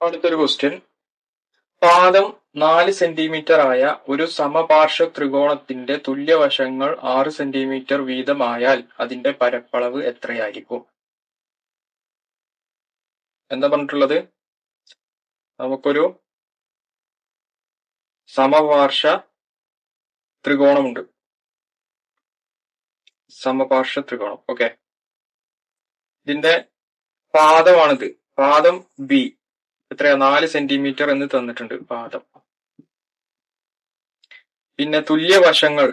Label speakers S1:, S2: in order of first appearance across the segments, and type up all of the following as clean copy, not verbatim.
S1: അടുത്തൊരു ക്വസ്റ്റ്യൻ. പാദം 4 സെന്റിമീറ്റർ ആയ ഒരു സമപാർശ്വ ത്രികോണത്തിന്റെ തുല്യവശങ്ങൾ 6 സെന്റിമീറ്റർ വീതമായാൽ അതിന്റെ പരപ്പളവ് എത്രയായിരിക്കും? എന്താ പറഞ്ഞിട്ടുള്ളത്? നമുക്കൊരു സമപാർശ്വ ത്രികോണമുണ്ട്. സമപാർശ്വ ത്രികോണം. ഓക്കെ, ഇതിന്റെ പാദമാണിത്. പാദം ബി എത്രയാ? 4 സെന്റിമീറ്റർ എന്ന് തന്നിട്ടുണ്ട് പാദം. പിന്നെ തുല്യവശങ്ങൾ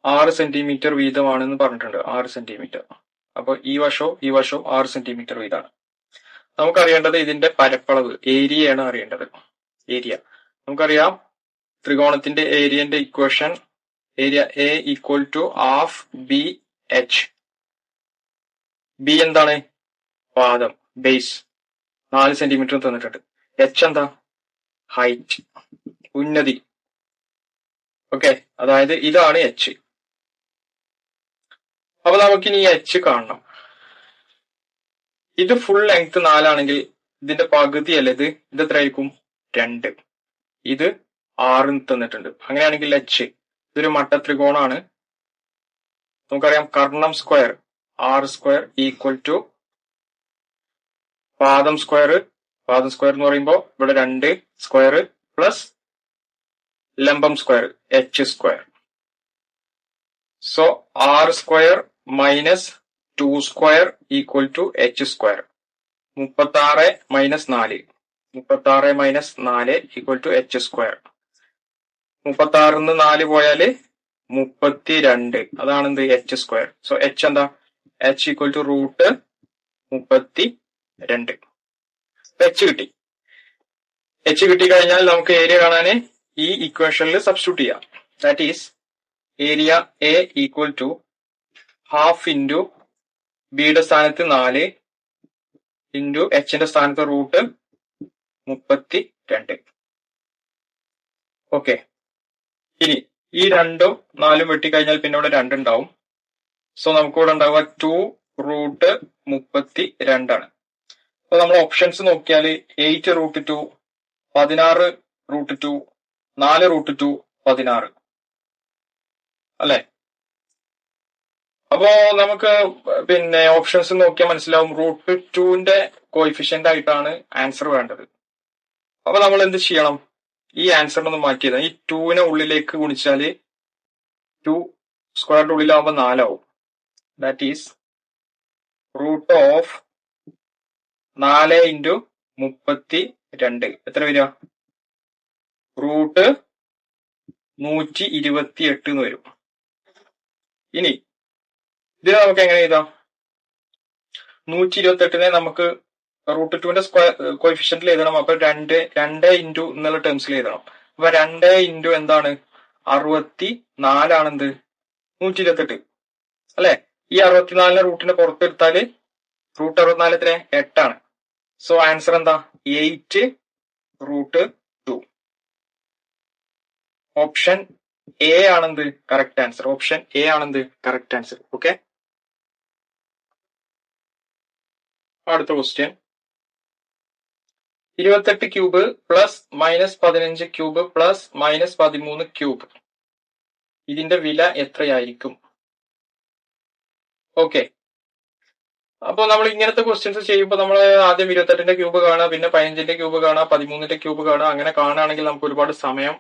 S1: 6 സെന്റിമീറ്റർ വീതമാണെന്ന് പറഞ്ഞിട്ടുണ്ട്. 6 സെന്റിമീറ്റർ. അപ്പൊ ഈ വശവും 6 സെന്റിമീറ്റർ വീതമാണ്. നമുക്കറിയേണ്ടത് ഇതിന്റെ പരപ്പളവ്, ഏരിയയാണ് അറിയേണ്ടത്. ഏരിയ നമുക്കറിയാം. ത്രികോണത്തിന്റെ ഏരിയന്റെ equation area A equal to half B H. B എന്താണ്? പാദം, ബേസ്. 4 സെന്റിമീറ്റർ തന്നിട്ടുണ്ട്. എച്ച് എന്താ? ഹൈറ്റ്, ഉന്നതി. ഓക്കെ, അതായത് ഇതാണ് എച്ച്. അപ്പൊ നമുക്കിനി എച്ച് കാണണം. ഇത് ഫുൾ ലെങ്ത് 4 ആണെങ്കിൽ ഇതിന്റെ പകുതി അല്ലേ ഇത്? ഇത് എത്രയായിരിക്കും? 2. ഇത് 6 തന്നിട്ടുണ്ട്. അങ്ങനെയാണെങ്കിൽ എച്ച് ഇതൊരു മട്ടത്രികോണാണ്. നമുക്കറിയാം കർണം സ്ക്വയർ R² ഈക്വൽ ടു പാദം സ്ക്വയർ. പാദം സ്ക്വയർ എന്ന് പറയുമ്പോൾ ഇവിടെ 2 സ്ക്വയർ പ്ലസ് ലംബം square H². So R² minus 2 square equal to H². 36 minus 4 equal to H². 36 4 പോയാല് 32. അതാണ് എന്ത്? H². സോ H എന്താ? H equal to root 32. H കിട്ടി. H കിട്ടിക്കഴിഞ്ഞാൽ നമുക്ക് ഏരിയ കാണാന് ഈ ഇക്വേഷനിൽ സബ്സ്റ്റിറ്റ്യൂട്ട് ചെയ്യാം. That is area A equal to half into ബിയുടെ സ്ഥാനത്ത് 4 ഇൻറ്റു എച്ചിന്റെ സ്ഥാനത്ത് റൂട്ട് 32. ഓക്കെ, ഇനി ഈ 2ഉം 4ഉം വെട്ടിക്കഴിഞ്ഞാൽ പിന്നെ ഇവിടെ 2 ഉണ്ടാവും. സോ നമുക്കിവിടെ ഉണ്ടാവുക 2 റൂട്ട് 32 ആണ്. അപ്പൊ നമ്മൾ ഓപ്ഷൻസ് നോക്കിയാൽ 8 റൂട്ട് 2, 16 റൂട്ട് 2, 4 റൂട്ട് 2, 16 അല്ലെ? അപ്പോ നമുക്ക് പിന്നെ ഓപ്ഷൻസ് നോക്കിയാൽ മനസ്സിലാവും റൂട്ട് 2ന്റെ കോയിഫിഷ്യന്റ് ആയിട്ടാണ് ആൻസർ വേണ്ടത്. അപ്പൊ നമ്മൾ എന്ത് ചെയ്യണം? ഈ ആൻസറിനൊന്ന് മാറ്റിയത് ഈ 2നെ ഉള്ളിലേക്ക് ഗുണിച്ചാല് 2 സ്ക്വയറിന്റെ ഉള്ളിലാവുമ്പോ 4 ആവും. That is root of 4 into 32 എത്ര വരിക? റൂട്ട് 128 എന്ന് വരും. ഇനി ഇതിനെ നമുക്ക് എങ്ങനെ എഴുതാം? 128നെ നമുക്ക് റൂട്ട് 2ന്റെ സ്ക്വയർ കോയിഫിഷ്യന്റിൽ എഴുതണം. അപ്പൊ 2 ഇൻറ്റു എന്നുള്ള ടേംസിൽ എഴുതണം. അപ്പൊ 2 ഇൻറ്റു എന്താണ്? 64 ആണെന്ത്? 128 അല്ലെ? ഈ 64നെ റൂട്ടിന്റെ പുറത്തെടുത്താല് റൂട്ട് 64 എത്ര? 8 ആണ്. സോ ആൻസർ എന്താ? 8 റൂട്ട് 2. ഓപ്ഷൻ എ ആണെന്ത്? Correct answer. ഓപ്ഷൻ എ ആണെന്ത്? Correct answer. ഓക്കെ, അടുത്ത question. 28 cube plus minus 15 cube plus minus 13 cube ഇതിന്റെ വില എത്രയായിരിക്കും? ഓക്കെ, അപ്പൊ നമ്മൾ ഇങ്ങനത്തെ ക്വസ്റ്റ്യൻസ് ചെയ്യുമ്പോൾ നമ്മൾ ആദ്യം 28ന്റെ ക്യൂബ് കാണുക, പിന്നെ 15ന്റെ ക്യൂബ് കാണുക, 13ന്റെ ക്യൂബ് കാണുക. അങ്ങനെ കാണുകയാണെങ്കിൽ നമുക്ക് ഒരുപാട് സമയം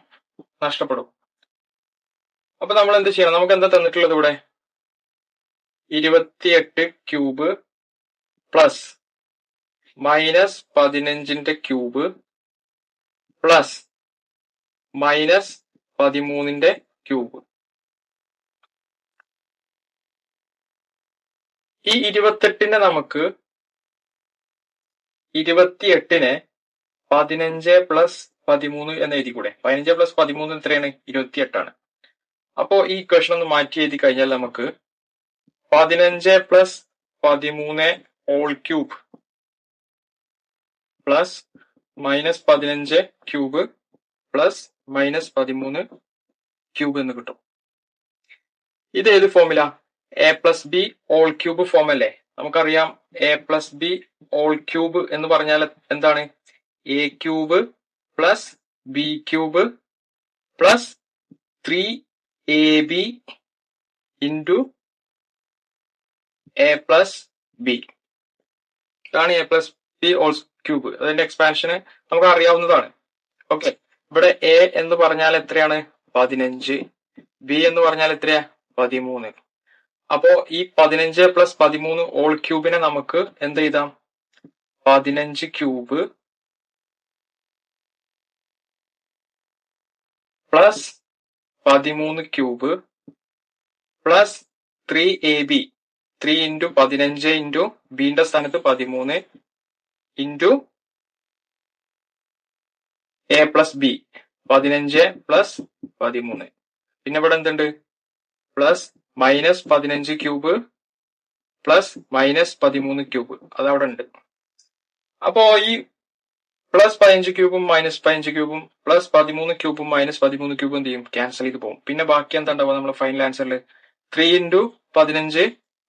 S1: നഷ്ടപ്പെടും. അപ്പൊ നമ്മൾ എന്ത് ചെയ്യണം? നമുക്ക് എന്താ തന്നിട്ടുള്ളത് ഇവിടെ? 28 ക്യൂബ് പ്ലസ് മൈനസ് 15ന്റെ ക്യൂബ് പ്ലസ് മൈനസ് 13ന്റെ ക്യൂബ്. ഈ 28നെ നമുക്ക് 28നെ 15 പ്ലസ് 13 എന്ന് എഴുതിക്കൂടെ? 15 പ്ലസ് 13 എത്രയാണ്? 28 ആണ്. അപ്പോ ഈ ഇക്വേഷൻ ഒന്ന് മാറ്റി എഴുതി കഴിഞ്ഞാൽ നമുക്ക് 15 plus 13 whole cube plus minus 15 cube plus minus 13 cube എന്ന് കിട്ടും. ഇത് ഏത് ഫോമില? A plus B whole cube form അല്ലേ? നമുക്കറിയാം A plus B whole cube എന്ന് പറഞ്ഞാൽ എന്താണ്? A cube plus B cube plus 3ab into A plus B. ഇതാണ് A plus B whole cube. അതിന്റെ എക്സ്പാൻഷന് നമുക്ക് അറിയാവുന്നതാണ്. ഓക്കെ, ഇവിടെ എ എന്ന് പറഞ്ഞാൽ എത്രയാണ്? 15. ബി എന്ന് പറഞ്ഞാൽ എത്രയാ? 13. അപ്പോ ഈ 15 പ്ലസ് 13 ഹോൾ ക്യൂബിനെ നമുക്ക് എന്ത് ചെയ്താം? 15 cube plus 13 cube plus 3ab 3 into 15 into ബിന്റെ സ്ഥാനത്ത് 13 into A plus B 15 plus 13. പിന്നെ ഇവിടെ എന്തുണ്ട്? Plus minus 15 cube plus minus 13 cube അതവിടെ ഉണ്ട്. അപ്പോ ഈ പ്ലസ് 15 ക്യൂബും മൈനസ് 15 ക്യൂബും പ്ലസ് 13 ക്യൂബും മൈനസ് 13 ക്യൂബും എന്ത് ചെയ്യും? ക്യാൻസൽ ചെയ്ത് പോകും. പിന്നെ ബാക്കി എന്താ ഉണ്ടാവുക? നമ്മുടെ ഫൈനൽ ആൻസറിൽ 3 ഇൻറ്റു 15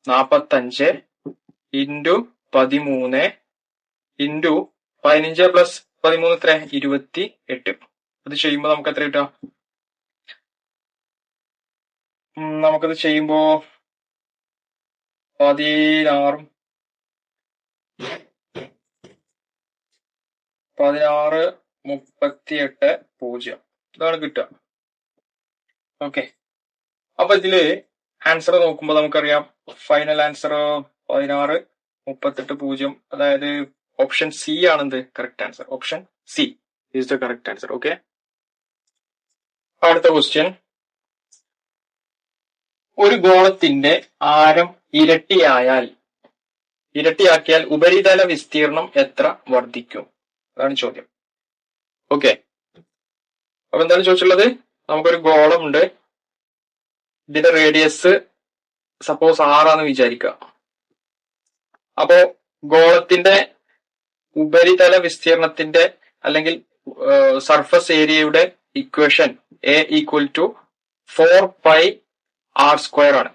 S1: 45 ഇൻറ്റു 13 ഇൻറ്റു 15 പ്ലസ് 13 എത്ര? 28. അത് ചെയ്യുമ്പോൾ നമുക്ക് എത്ര കിട്ടാം? നമുക്കത് ചെയ്യുമ്പോ 16 38 ഇതാണ് കിട്ടുക. ഓക്കെ, അപ്പൊ ഇതില് ആൻസർ നോക്കുമ്പോൾ നമുക്കറിയാം ഫൈനൽ ആൻസർ 16 38 അതായത് ഓപ്ഷൻ സി ആണെന്ത് correct answer. Option C is the correct answer. Okay, അടുത്ത ക്വസ്റ്റ്യൻ. ഒരു ഗോളത്തിന്റെ ആരം ഇരട്ടിയാക്കിയാൽ ഉപരിതല വിസ്തീർണം എത്ര വർദ്ധിക്കും? അതാണ് ചോദ്യം. ഓക്കെ, അപ്പൊ എന്താണ് ചോദിച്ചുള്ളത്? നമുക്കൊരു ഗോളമുണ്ട്, ഇതിന്റെ റേഡിയസ് സപ്പോസ് 6 ആണെന്ന് വിചാരിക്കുക. അപ്പോ ഗോളത്തിന്റെ ഉപരിതല വിസ്തീർണത്തിന്റെ അല്ലെങ്കിൽ സർഫസ് ഏരിയയുടെ equation A equal to 4πr² ആണ്.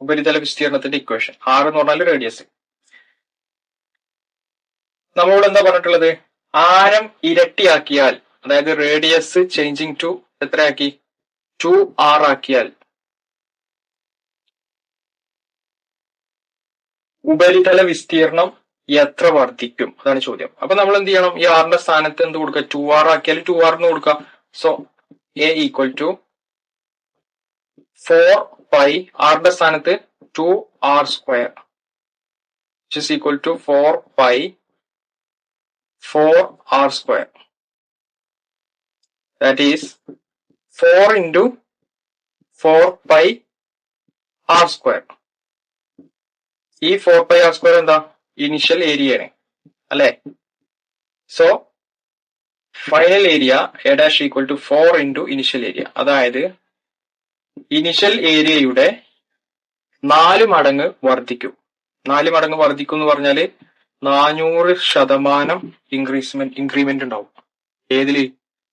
S1: ഉപരിതല വിസ്തീർണത്തിന്റെ ഇക്വേഷൻ. 6 എന്ന് പറഞ്ഞാൽ റേഡിയസ്. നമ്മളോട് എന്താ പറഞ്ഞിട്ടുള്ളത്? ആരം ഇരട്ടിയാക്കിയാൽ, അതായത് റേഡിയസ് ചേഞ്ചിങ് ടു എത്രയാക്കി? 2r ആക്കിയാൽ ഉപരിതല വിസ്തീർണം എത്ര വർദ്ധിക്കും? അതാണ് ചോദ്യം. അപ്പൊ നമ്മൾ എന്ത് ചെയ്യണം? ഈ ആറിന്റെ സ്ഥാനത്ത് എന്ത് കൊടുക്കുക? 2r ആക്കിയാൽ 2r എന്ന് കൊടുക്കുക. സോ എ ഈക്വൽ ടു 4π ആറിന്റെ സ്ഥാനത്ത് 2r² which is equal to 4π 4r². That is 4 into 4πr². ഈ 4πr² എന്താ? ഇനിഷ്യൽ ഏരിയയാണ് അല്ലെ? So final area A dash equal to 4 into initial area. അതായത് ഇനിഷ്യൽ ഏരിയയുടെ 4 മടങ്ങ് വർദ്ധിക്കും. 4 മടങ്ങ് വർദ്ധിക്കും എന്ന് പറഞ്ഞാല് 400% ഇൻക്രിമെന്റ് ഉണ്ടാവും. ഏതില്?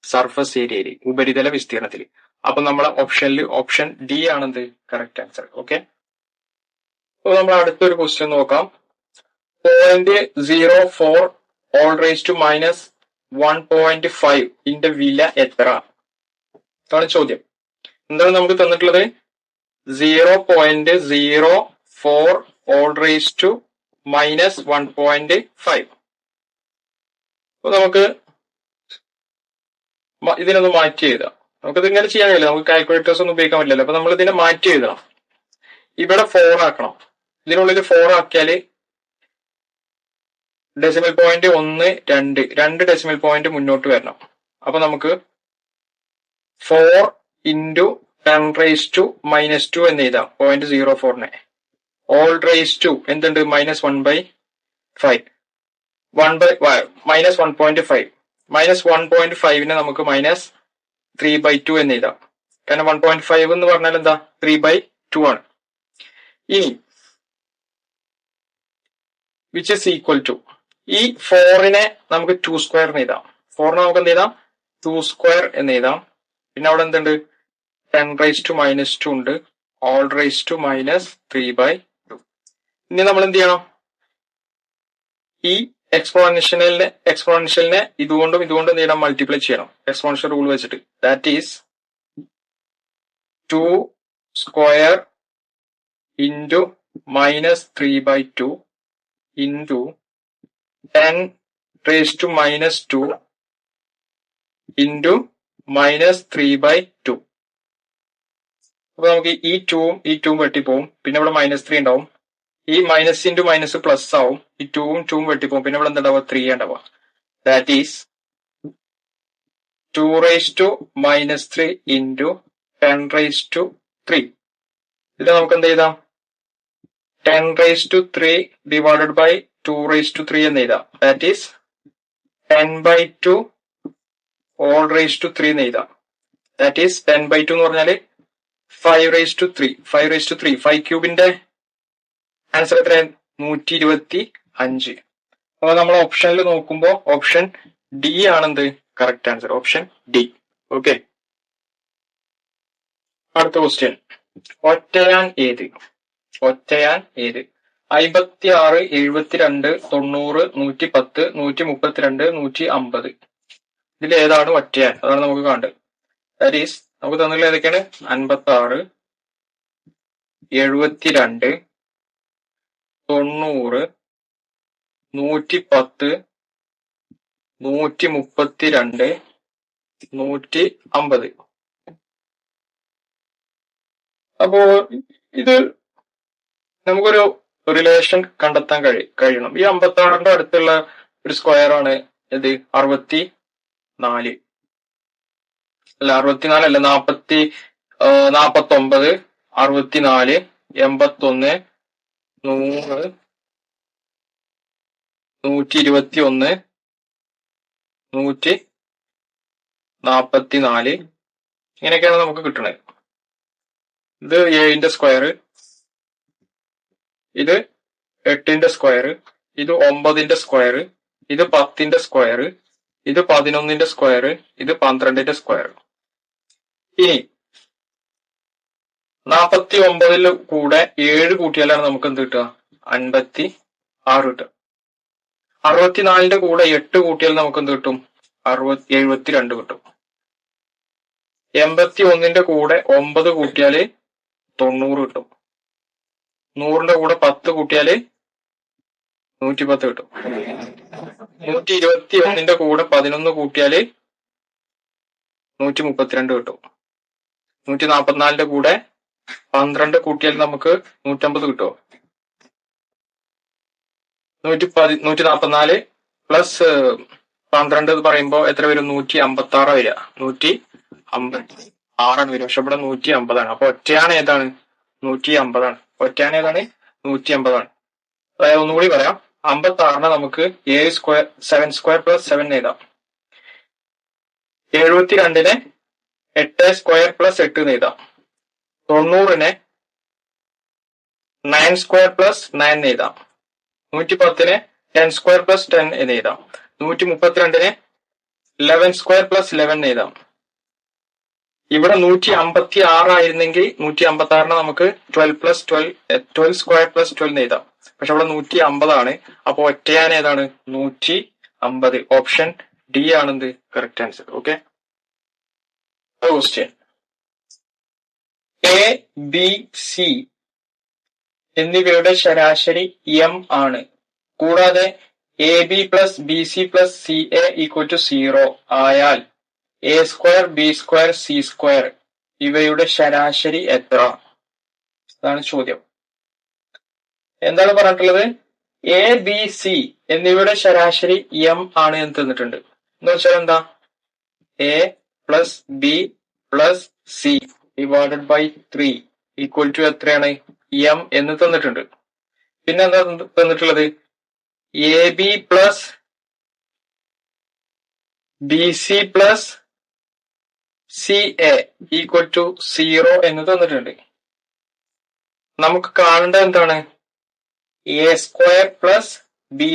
S1: സർഫസ് ഏരിയയില്, ഉപരിതല വിസ്തീർണത്തിൽ. അപ്പൊ നമ്മളെ ഓപ്ഷനിൽ ഓപ്ഷൻ ഡി ആണെന്ത് കറക്റ്റ് ആൻസർ. ഓക്കെ, അപ്പൊ നമ്മൾ അടുത്തൊരു ക്വസ്റ്റ്യൻ നോക്കാം. 0.04 all raised to -1.5 ഇതിന്റെ വില എത്ര? അതാണ് ചോദ്യം. എന്താണ് നമുക്ക് തന്നിട്ടുള്ളത്? 0.04 all raised to -1.5. അപ്പൊ നമുക്ക് ഇതിനൊന്ന് മാറ്റി എഴുതാം. നമുക്കിത് ഇങ്ങനെ ചെയ്യാൻ കഴിയില്ല, നമുക്ക് കാൽക്കുലേറ്റേഴ്സ് ഒന്നും ഉപയോഗിക്കാൻ പറ്റില്ലല്ലോ. അപ്പൊ നമ്മൾ ഇതിനെ മാറ്റി എഴുതണം. ഇവിടെ 4 ആക്കണം. ഇതിനുള്ളിൽ 4 ആക്കിയാല് ഡെസിമൽ പോയിന്റ് 1 2 ഡെസിമൽ പോയിന്റ് മുന്നോട്ട് വരണം. അപ്പൊ നമുക്ക് 4 into 10 raised to -2 എന്ന് എഴുതാം. 0.04 ഓൾ റേസ് ടു എന്തുണ്ട്? -1/5 -1.5 -1.5 നമുക്ക് -3/2 എന്ന് എഴുതാം. കാരണം 1.5 എന്ന് പറഞ്ഞാൽ എന്താ? 3/2 ആണ്. ഇനി വിച്ച് ഇസ് ഈക്വൽ ടു ഈ 4നെ നമുക്ക് 2² എന്ന് എഴുതാം. 4നെ നമുക്ക് എന്ത് എഴുതാം? 2² എന്ന് എഴുതാം. പിന്നെ അവിടെ എന്തുണ്ട്? 10 raised to -2 ഉണ്ട്. All raise to -3/2. ഇനി നമ്മൾ എന്ത് ചെയ്യണം? ഈ എക്സ്പോണൻഷ്യലിനെ ഇതുകൊണ്ടും എന്ത് ചെയ്യണം, മൾട്ടിപ്ലൈ ചെയ്യണം എക്സ്പോണൻഷ്യൽ റൂൾ വെച്ചിട്ട്. That is 2 square into -3/2 into 10⁻⁻2 into -3/2. അപ്പൊ നമുക്ക് ഈ 2 വെട്ടിപ്പോവും, പിന്നെ ഇവിടെ -3 ഉണ്ടാവും. ഈ മൈനസ് ഇൻറ്റു മൈനസ് പ്ലസ് ആവും, ഈ 2 വെട്ടിപ്പോവും, പിന്നെ ഇവിടെ എന്താ 3 ഉണ്ടാവുക. That is 2⁻³ into 10⁻3. ഇത് നമുക്ക് എന്ത് ചെയ്താം, 10⁻3 ഡിവൈഡഡ് ബൈ 2⁻3 എന്ന് എഴുതാം. ദാറ്റ് ഈസ് 10/2 3 എന്ന് എഴുതാം. ദാറ്റ് ഈസ് 10/2 എന്ന് പറഞ്ഞാല് 5/3. 5³ ആൻസർ എത്രയാണ്, 125. അപ്പൊ നമ്മൾ ഓപ്ഷനിൽ നോക്കുമ്പോ ഓപ്ഷൻ ഡി ആണെന്ത് correct answer, option D. Okay, അടുത്ത ക്വസ്റ്റ്യൻ. ഒറ്റയാൻ ഏത്? 56, 72, 90, 110, 132, 150. ഇതിൽ ഏതാണ് ഒറ്റയാൻ? അതാണ് നമുക്ക് കാണേണ്ടത്. ദാറ്റ് ഈസ് നമുക്ക് തന്നിട്ടുള്ള ഏതൊക്കെയാണ്, 56, 72, 90, 110, 132, 150. അപ്പോ ഇത് നമുക്കൊരു റിലേഷൻ കണ്ടെത്താൻ കഴിയണം. ഈ 56ന്റെ അടുത്തുള്ള ഒരു സ്ക്വയർ ആണ് ഇത് 64. അല്ല 64 അല്ല, 49, 64, 81, 100, 121, 144. ഇങ്ങനെയൊക്കെയാണ് നമുക്ക് കിട്ടുന്നത്. ഇത് 7ന്റെ സ്ക്വയർ, ഇത് 8ന്റെ സ്ക്വയർ, ഇത് 9ന്റെ സ്ക്വയർ, ഇത് 10ന്റെ സ്ക്വയർ, ഇത് 11ന്റെ സ്ക്വയർ, ഇത് 12ന്റെ സ്ക്വയർ. ഇനി 49ൽ കൂടെ 7 കൂട്ടിയാലാണ് നമുക്ക് എന്ത് കിട്ടുക, 56 കിട്ടുക. 64ന്റെ കൂടെ 8 കൂട്ടിയാൽ നമുക്ക് എന്ത് കിട്ടും, 72 കിട്ടും. 81ന്റെ കൂടെ 9 കൂട്ടിയാല് 90 കിട്ടും. 100ന്റെ കൂടെ 10 കൂട്ടിയാല് 110 കിട്ടും. 121ന്റെ കൂടെ 11 കൂട്ടിയാല് 132 കിട്ടും. 144ന്റെ കൂടെ 12 കൂട്ടിയാൽ നമുക്ക് 150 കിട്ടുമോ? 144 പ്ലസ് 12 എന്ന് പറയുമ്പോ എത്ര വരും, 156 വരിക. 156 വരും. പക്ഷെ ഇവിടെ 150 ആണ്. അപ്പൊ ഒറ്റയാണ് ഏതാണ്, 150 ആണ്. ഒറ്റയാണ് ഏതാണ്, 150 ആണ്. അതായത് ഒന്നുകൂടി പറയാം, 56നെ നമുക്ക് 7 സ്ക്വയർ പ്ലസ് 7 എഴുതാം. 72നെ 8 സ്ക്വയർ പ്ലസ് 8 എഴുതാം. 90നെ 9 സ്ക്വയർ പ്ലസ് 9 എഴുതാം. 110നെ 10 സ്ക്വയർ പ്ലസ് 10 എന്ന് എഴുതാം. 132നെ 11 സ്ക്വയർ പ്ലസ് 11 എഴുതാം. ഇവിടെ 156 ആയിരുന്നെങ്കിൽ 156നെ നമുക്ക് 12 സ്ക്വയർ പ്ലസ് 12 എഴുതാം. പക്ഷെ ഇവിടെ 150 ആണ്. അപ്പൊ ഒറ്റയാൻ ഏതാണ്, 150. ഓപ്ഷൻ ഡി ആണെന്ത് correct answer. Okay, question. A, B, C എന്നിവയുടെ ശരാശരി m ആണ്. കൂടാതെ A B plus B C plus C A equal to 0 ആയാൽ A square B square C square ഇവയുടെ ശരാശരി എത്ര? അതാണ് ചോദ്യം. എന്താണ് പറഞ്ഞിട്ടുള്ളത്? എ ബി സി എന്നിവയുടെ ശരാശരി m ആണ് എന്ന് തന്നിട്ടുണ്ട്. എന്ന് വെച്ചാൽ എന്താ, A plus B plus C divided by 3 equal to എത്രയാണ്, m എന്ന് തന്നിട്ടുണ്ട്. പിന്നെ എന്താ തന്നിട്ടുള്ളത്, A B plus B C plus C A equal to 0 എന്ന് തന്നിട്ടുണ്ട്. നമുക്ക് കാണേണ്ടത് എന്താണ്, A square B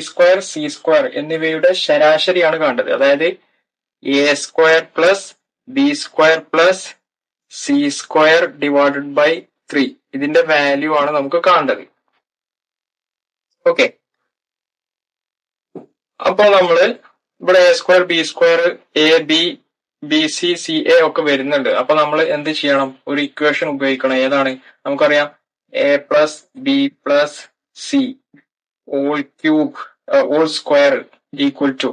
S1: square C square എന്നിവയുടെ ശരാശരിയാണ് കാണേണ്ടത്. അതായത് A square plus B square plus C square divided by 3 ഇതിന്റെ വാല്യൂ ആണ് നമുക്ക് കാണേണ്ടത്. ഓക്കെ, അപ്പോൾ നമ്മള് ഇവിടെ A square B square A B B C C A ഒക്കെ വരുന്നുണ്ട്. അപ്പൊ നമ്മൾ എന്ത് ചെയ്യണം? ഒരു ഇക്വേഷൻ ഉപയോഗിക്കണം. ഏതാണ്? നമുക്കറിയാം A plus B plus C all cube all square equal to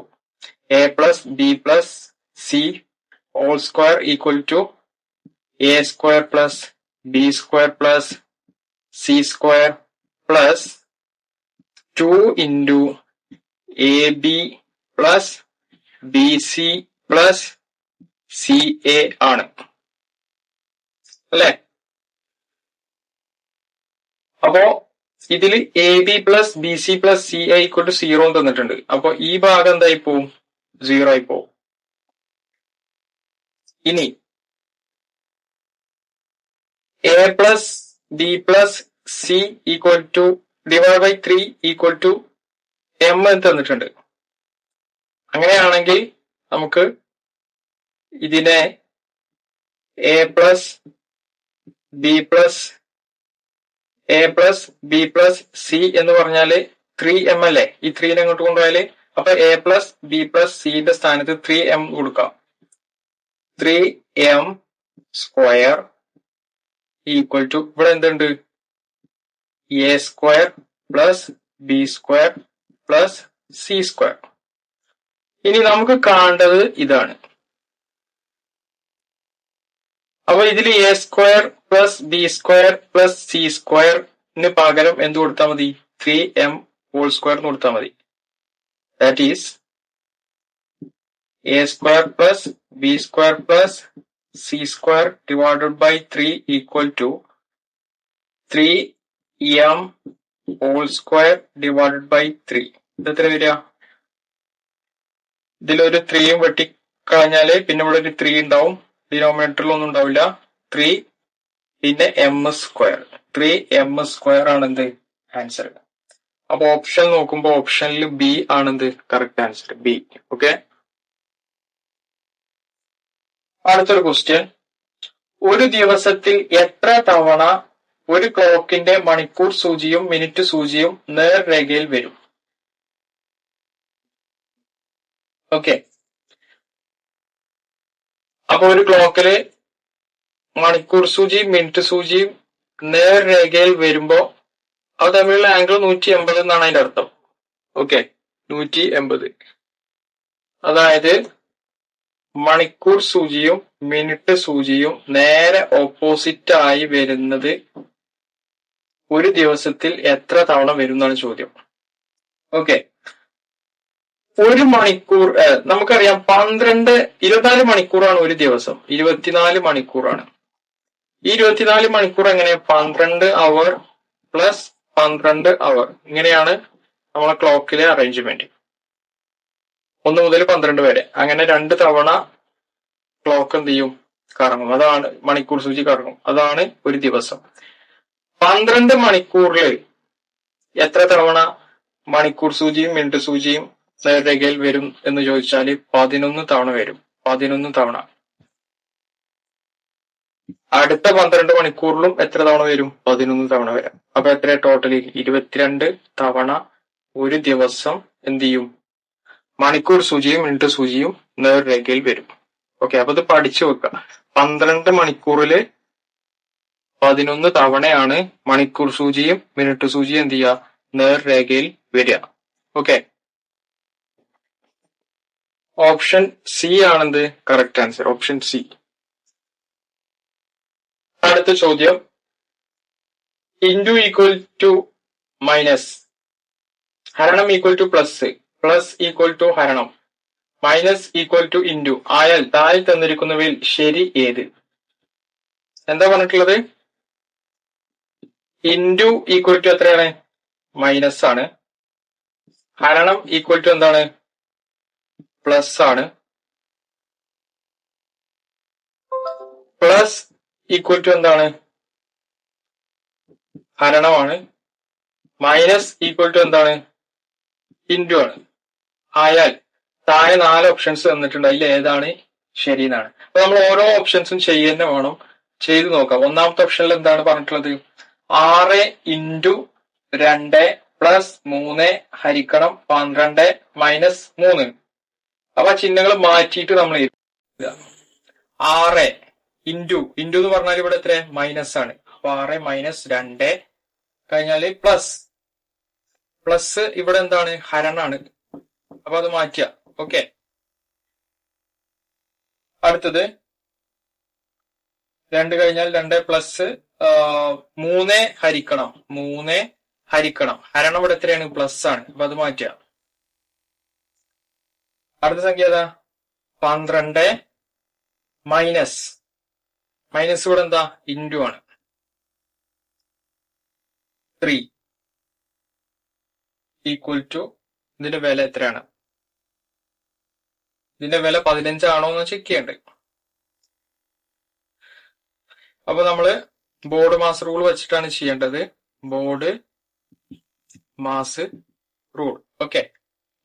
S1: A plus B plus C all square equal to A square plus B square plus C square plus 2 into A B plus B C plus C A ആണ് അല്ലെ? അപ്പോ ഇതിൽ A B plus B C plus C A equal to 0 തന്നിട്ടുണ്ട്. അപ്പൊ ഈ ഭാഗം എന്തായി പോവും? 0 ആയി പോവും. ഇനി A plus B plus C equal to divide by 3 equal to M എന്ന് തന്നിട്ടുണ്ട്. അങ്ങനെയാണെങ്കിൽ നമുക്ക് ഇതിനെ A plus B plus C എന്ന് പറഞ്ഞാല് 3m അല്ലേ? ഈ 3 അങ്ങോട്ട് കൊണ്ടുപോയാല് അപ്പൊ എ പ്ലസ് ബി പ്ലസ് സിന്റെ സ്ഥാനത്ത് 3m കൊടുക്കാം. 3m സ്ക്വയർ ഈക്വൽ ടു ഇവിടെ എന്തുണ്ട്? A square plus B square plus C square. ഇനി നമുക്ക് കാണേണ്ടത് ഇതാണ്. അപ്പൊ ഇതിൽ A square plus B square plus C സ്ക്വയറിന് പകരം എന്ത് കൊടുത്താൽ മതി? 3m ഹോൾ സ്ക്വയർ എന്ന് കൊടുത്താൽ മതി. That is A square plus B square plus C square divided by 3 equal to 3m whole square divided by 3. ഇത് എത്ര വരിക? ഇതിലൊരു 3 വെട്ടിക്കളഞ്ഞാല് പിന്നെ ഇവിടെ ഒരു 3 ഉണ്ടാവും. ഡിനോമിനേറ്ററിൽ ഒന്നും ഉണ്ടാവില്ല. 3 പിന്നെ m സ്ക്വയർ. 3m സ്ക്വയർ ആണെന്ത്? ആൻസർ. അപ്പൊ ഓപ്ഷൻ നോക്കുമ്പോ ഓപ്ഷനിൽ ബി ആണെന്ത്? Correct answer B. ഓക്കെ. അടുത്തൊരു ക്വസ്റ്റ്യൻ. ഒരു ദിവസത്തിൽ എത്ര തവണ ഒരു ക്ലോക്കിന്റെ മണിക്കൂർ സൂചിയും മിനിറ്റ് സൂചിയും നേർരേഖയിൽ വരും? ഓക്കെ. അപ്പൊ ഒരു ക്ലോക്കില് മണിക്കൂർ സൂചിയും മിനിറ്റ് സൂചിയും നേർരേഖയിൽ വരുമ്പോ അത് തമ്മിലുള്ള ആംഗിൾ 180 എന്നാണ് അതിന്റെ അർത്ഥം. ഓക്കെ, 180. അതായത് മണിക്കൂർ സൂചിയും മിനിറ്റ് സൂചിയും നേരെ ഓപ്പോസിറ്റ് ആയി വരുന്നത് ഒരു ദിവസത്തിൽ എത്ര തവണ വരും എന്നാണ് ചോദ്യം. ഓക്കെ. ഒരു മണിക്കൂർ നമുക്കറിയാം 24 മണിക്കൂറാണ് ഒരു ദിവസം. 24 മണിക്കൂറാണ്. ഈ 24 മണിക്കൂർ എങ്ങനെ? 12 അവർ പ്ലസ് 12 അവർ. ഇങ്ങനെയാണ് നമ്മളെ ക്ലോക്കിലെ അറേഞ്ച്മെന്റ്. 1 മുതൽ 12 വരെ. അങ്ങനെ 2 തവണ ക്ലോക്ക് എന്ത് ചെയ്യും? കറങ്ങും. അതാണ് മണിക്കൂർ സൂചി കറങ്ങും. അതാണ് ഒരു ദിവസം. 12 മണിക്കൂറിൽ എത്ര തവണ മണിക്കൂർ സൂചിയും മിനിറ്റ് സൂചിയും നേർരേഖയിൽ വരും എന്ന് ചോദിച്ചാല് 11 തവണ വരും. 11 തവണ. അടുത്ത 12 മണിക്കൂറിലും എത്ര തവണ വരും? 11 തവണ വരും. അപ്പൊ എത്ര ടോട്ടലി? 22 തവണ ഒരു ദിവസം എന്ത് ചെയ്യും? മണിക്കൂർ സൂചിയും മിനിറ്റ് സൂചിയും നേർരേഖയിൽ വരും. ഓക്കെ. അപ്പൊ ഇത് പഠിച്ചു വെക്കുക. 12 മണിക്കൂറില് 11 തവണയാണ് മണിക്കൂർ സൂചിയും മിനിറ്റ് സൂചിയും എന്ത് ചെയ്യുക? നേർരേഖയിൽ വരിക. ഓക്കെ. ഓപ്ഷൻ സി ആണെന്ത്? Correct answer. Option C. അടുത്ത ചോദ്യം. ഇൻറ്റു ഈക്വൽ ടു മൈനസ്, ഹരണം equal to plus, plus equal to ഹരണം, മൈനസ് ഈക്വൽ ടു ഇൻറ്റു ആയാൽ താഴെ തന്നിരിക്കുന്നവയിൽ ശരി ഏത്? എന്താ പറഞ്ഞിട്ടുള്ളത്? ഇൻറ്റു ഈക്വൽ ടു എത്രയാണ്? മൈനസ് ആണ്. ഹരണം ഈക്വൽ ടു എന്താണ്? പ്ലസ് ആണ്. പ്ലസ് ഈക്വൽ ടു എന്താണ്? ഹരണമാണ്. മൈനസ് ഈക്വൽ ടു എന്താണ്? ഇൻറ്റു ആണ്. ആയാൽ താഴെ 4 ഓപ്ഷൻസ് തന്നിട്ടുണ്ട്. അതിൽ ഏതാണ് ശരി എന്നാണ്. അപ്പൊ നമ്മൾ ഓരോ ഓപ്ഷൻസും ചെയ്യുന്ന വേണം. ചെയ്തു നോക്കാം. ഒന്നാമത്തെ ഓപ്ഷനിൽ എന്താണ് പറഞ്ഞിട്ടുള്ളത്? 6 ഇൻറ്റു 2 പ്ലസ് 3 ഹരിക്കണം 12 മൈനസ് 3. അപ്പൊ ചിഹ്നങ്ങൾ മാറ്റിയിട്ട് നമ്മൾ എഴുതുക. 6 ഇൻറ്റു എന്ന് പറഞ്ഞാൽ ഇവിടെ എത്ര മൈനസ് ആണ്. അപ്പൊ 6 മൈനസ് 2 കഴിഞ്ഞാല് പ്ലസ് ഇവിടെ എന്താണ് ഹരണാണ്. അപ്പൊ അത് മാറ്റുക. ഓക്കെ, അടുത്തത് 2 കഴിഞ്ഞാൽ 2 പ്ലസ് 3 ഹരിക്കണം ഹരണം ഇവിടെ എത്രയാണ് പ്ലസ് ആണ്. അപ്പൊ അത് മാറ്റുക. അടുത്ത സംഖ്യ ഏതാ 12 മൈനസ് ഇവിടെ എന്താ ഇൻറ്റു ആണ് 3 ഈക്വൽ ടു ഇതിന്റെ വില എത്രയാണ്? ഇതിന്റെ വില 15 ആണോ എന്ന് ചെക്ക് ചെയ്യണ്ടേ. അപ്പൊ നമ്മള് ബോർഡ് മാസ് റൂൾ വെച്ചിട്ടാണ് ചെയ്യേണ്ടത്. Board mass rule. ഓക്കെ,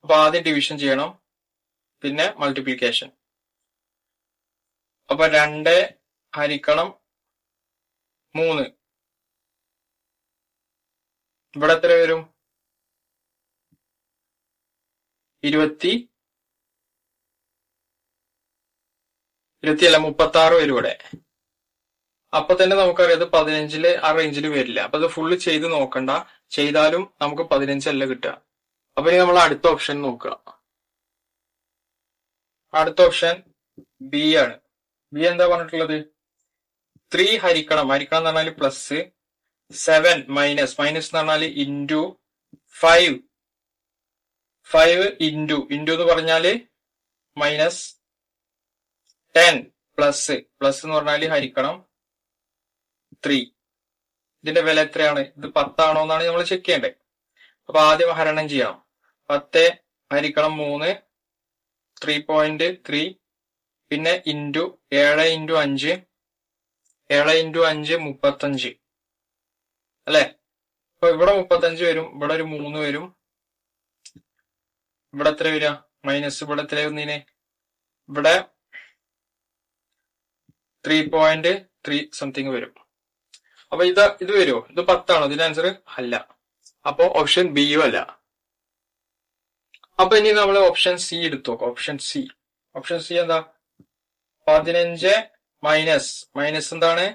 S1: അപ്പൊ ആദ്യം ഡിവിഷൻ ചെയ്യണം, പിന്നെ മൾട്ടിപ്ലിക്കേഷൻ. അപ്പൊ 2 ഹരിക്കണം 3 ഇവിടെ എത്ര വരും? 36 വരും ഇവിടെ. അപ്പൊ തന്നെ നമുക്കറിയാം അത് 15 ആ റേഞ്ചിൽ വരില്ല. അപ്പൊ അത് ഫുള്ള് ചെയ്ത് നോക്കണ്ട, ചെയ്താലും നമുക്ക് 15 അല്ല കിട്ടുക. അപ്പൊ ഇനി നമ്മൾ അടുത്ത ഓപ്ഷൻ നോക്കുക. അടുത്ത ഓപ്ഷൻ ബി ആണ്. ബി എന്താ പറഞ്ഞിട്ടുള്ളത്? 3 ഹരിക്കണം എന്ന് പറഞ്ഞാല് പ്ലസ് 7 മൈനസ് എന്ന് പറഞ്ഞാല് ഇൻറ്റു 5 ഇൻറ്റു എന്ന് പറഞ്ഞാല് മൈനസ് 10 പ്ലസ് എന്ന് പറഞ്ഞാല് ഹരിക്കണം 3. ഇതിന്റെ വില എത്രയാണ്? ഇത് 10 ആണോ എന്നാണ് നമ്മൾ ചെക്ക് ചെയ്യേണ്ടത്. അപ്പൊ ആദ്യം ഹരണം ചെയ്യണം. 10 ഹരിക്കണം 3 3.3 പിന്നെ ഇൻറ്റു 7 ഇൻറ്റു 5 35 അല്ലെ. അപ്പൊ ഇവിടെ 35 വരും, ഇവിടെ ഒരു 3 വരും, ഇവിടെ എത്ര വരിക മൈനസ് ഇവിടെ എത്ര വരുന്നതിന്? ഇവിടെ 3.3 സംതിങ് വരും. അപ്പൊ ഇത് വരുമോ? ഇത് 10 ആണോ? ഇതിന്റെ ആൻസർ അല്ല. അപ്പൊ ഓപ്ഷൻ ബിയും അല്ല. അപ്പൊ ഇനി നമ്മൾ ഓപ്ഷൻ സി എടുത്തു നോക്കാം. ഓപ്ഷൻ സി എന്താ? 15 മൈനസ് എന്താണ്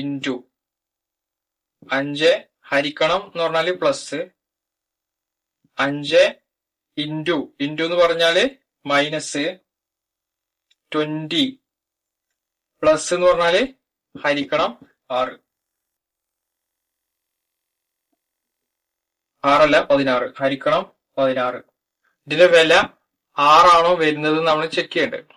S1: ഇൻറ്റു 5 ഹരിക്കണം എന്ന് പറഞ്ഞാല് പ്ലസ് 5 ഇൻറ്റു എന്ന് പറഞ്ഞാല് മൈനസ് 20 പ്ലസ് എന്ന് പറഞ്ഞാല് ഹരിക്കണം 6 16 ഹരിക്കണം 16. ഇതിന്റെ വില 6 ആണോ വരുന്നത് നമ്മൾ ചെക്ക് ചെയ്യേണ്ടത്.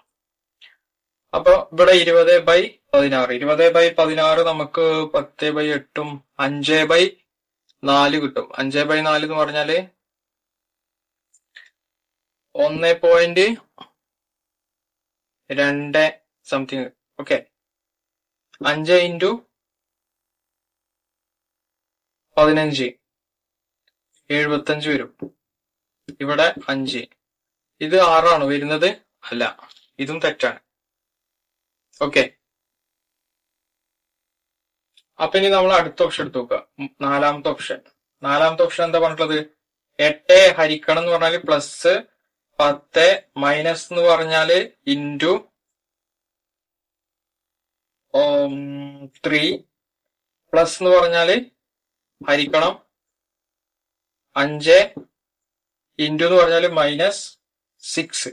S1: അപ്പൊ ഇവിടെ 20/16 നമുക്ക് 10/8 5/4 കിട്ടും. 5/4 എന്ന് പറഞ്ഞാല് 1.2 സംതിങ്. ഓക്കെ, 5 ഇൻറ്റു 15 75 വരും. ഇവിടെ 5. ഇത് 6 ആണോ വരുന്നത്? അല്ല, ഇതും തെറ്റാണ്. ഓക്കെ, അപ്പൊ ഇനി നമ്മൾ അടുത്ത ഓപ്ഷൻ എടുത്ത് നോക്കുക. നാലാമത്തെ ഓപ്ഷൻ എന്താ പറഞ്ഞിട്ടുള്ളത്? 8 ഹരിക്കണം എന്ന് പറഞ്ഞാല് പ്ലസ് 10 മൈനസ് എന്ന് പറഞ്ഞാല് ഇൻറ്റു 3 പ്ലസ് എന്ന് പറഞ്ഞാല് ഹരിക്കണം 5 ഇൻറ്റു എന്ന് പറഞ്ഞാല് മൈനസ് 6.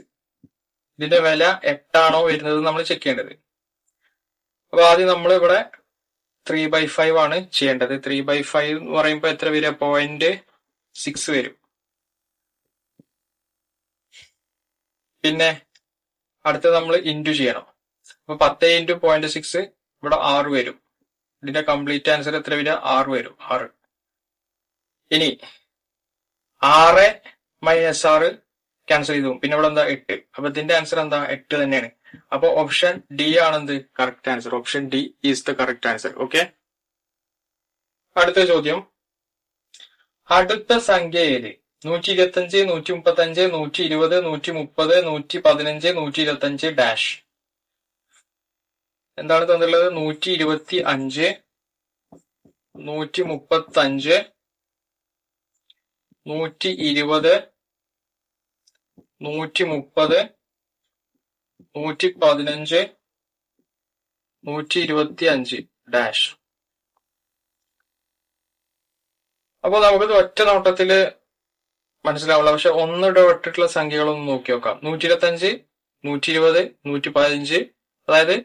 S1: ഇതിന്റെ വില 8 ആണോ വരുന്നത് നമ്മൾ ചെക്ക് ചെയ്യേണ്ടത്. അപ്പൊ ആദ്യം നമ്മൾ ഇവിടെ 3/5 ആണ് ചെയ്യേണ്ടത്. 3/5 എന്ന് പറയുമ്പോ എത്ര വരിക? 0.6 വരും. പിന്നെ അടുത്ത നമ്മൾ ഇൻറ്റു ചെയ്യണം. അപ്പൊ 10 ഇൻറ്റു 0.6 ഇവിടെ 6 വരും. ഇതിന്റെ കംപ്ലീറ്റ് ആൻസർ എത്ര വരിക? 6 വരും. 6. ഇനി 6 മൈനസ് 6 ക്യാൻസൽ ചെയ്തു. പിന്നെ ഇവിടെ എന്താ 8. അപ്പൊ ഇതിന്റെ ആൻസർ എന്താ? 8 തന്നെയാണ്. അപ്പൊ ഓപ്ഷൻ ഡി ആണെന്ത് correct answer. Option D is the correct answer. Okay, അടുത്ത ചോദ്യം. അടുത്ത സംഖ്യ ഏത്? 125 135 120 130 115 125 ഡാഷ്. എന്താണ് തന്നിട്ടുള്ളത്? 125 135 120, 130, 115, 125 ഡാഷ്. അപ്പൊ നമുക്കിത് ഒറ്റ നോട്ടത്തില് മനസ്സിലാവില്ല. പക്ഷെ ഒന്നിടവിട്ടിട്ടുള്ള സംഖ്യകളൊന്ന് നോക്കി നോക്കാം. 125, 120, 115, അതായത്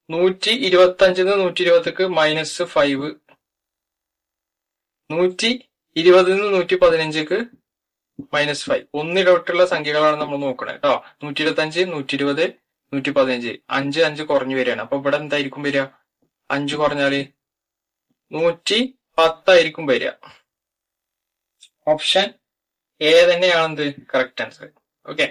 S1: 125 120ക്ക് -5, 120 115ക്ക് -5. ഒന്നിടവിട്ടുള്ള സംഖ്യകളാണ് നമ്മൾ നോക്കണേ കേട്ടോ. 125, 120, 115, 5 5 കുറഞ്ഞു വരികയാണ്. അപ്പൊ ഇവിടെ എന്തായിരിക്കും വരിക? 5 കുറഞ്ഞാല് 110 വരിക. ഓപ്ഷൻ എ തന്നെയാണെന്ത് കറക്റ്റ് ആൻസർ. ഓക്കെ.